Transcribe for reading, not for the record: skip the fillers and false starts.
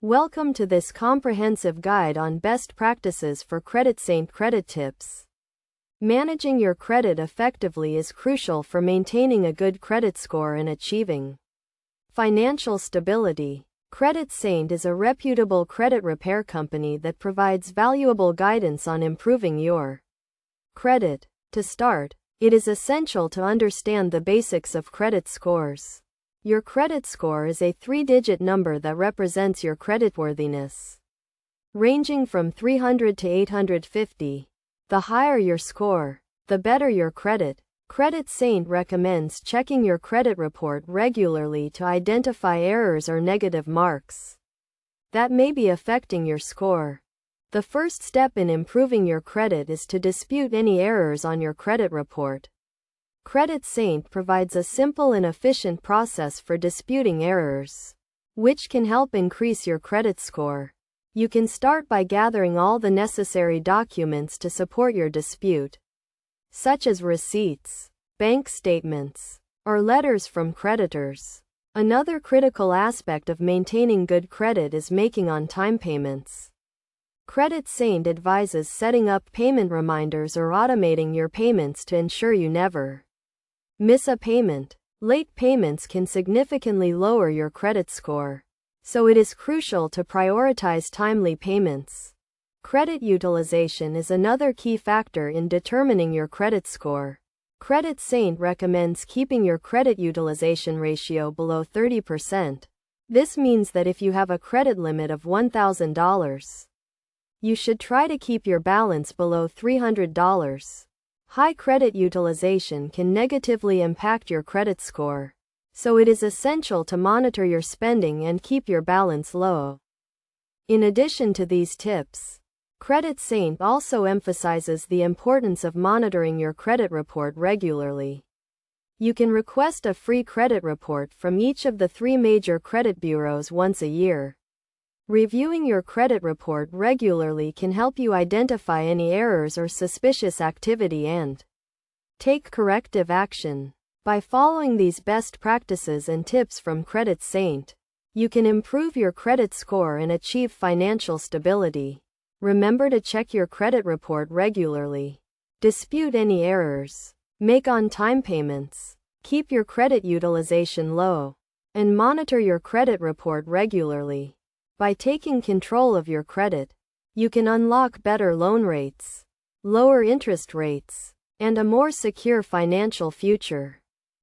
Welcome to this comprehensive guide on best practices for CreditSaint credit tips. Managing your credit effectively is crucial for maintaining a good credit score and achieving financial stability. CreditSaint is a reputable credit repair company that provides valuable guidance on improving your credit. To start, it is essential to understand the basics of credit scores. Your credit score is a three-digit number that represents your creditworthiness, ranging from 300 to 850. The higher your score, the better your credit. CreditSaint recommends checking your credit report regularly to identify errors or negative marks that may be affecting your score. The first step in improving your credit is to dispute any errors on your credit report. CreditSaint provides a simple and efficient process for disputing errors, which can help increase your credit score. You can start by gathering all the necessary documents to support your dispute, such as receipts, bank statements, or letters from creditors. Another critical aspect of maintaining good credit is making on-time payments. CreditSaint advises setting up payment reminders or automating your payments to ensure you never miss a payment. Late payments can significantly lower your credit score, so it is crucial to prioritize timely payments. Credit utilization is another key factor in determining your credit score. CreditSaint recommends keeping your credit utilization ratio below 30%. This means that if you have a credit limit of $1,000, you should try to keep your balance below $300. High credit utilization can negatively impact your credit score, so it is essential to monitor your spending and keep your balance low. In addition to these tips, CreditSaint also emphasizes the importance of monitoring your credit report regularly. You can request a free credit report from each of the 3 major credit bureaus once a year. Reviewing your credit report regularly can help you identify any errors or suspicious activity and take corrective action. By following these best practices and tips from CreditSaint, you can improve your credit score and achieve financial stability. Remember to check your credit report regularly, dispute any errors, make on-time payments, keep your credit utilization low, and monitor your credit report regularly. By taking control of your credit, you can unlock better loan rates, lower interest rates, and a more secure financial future.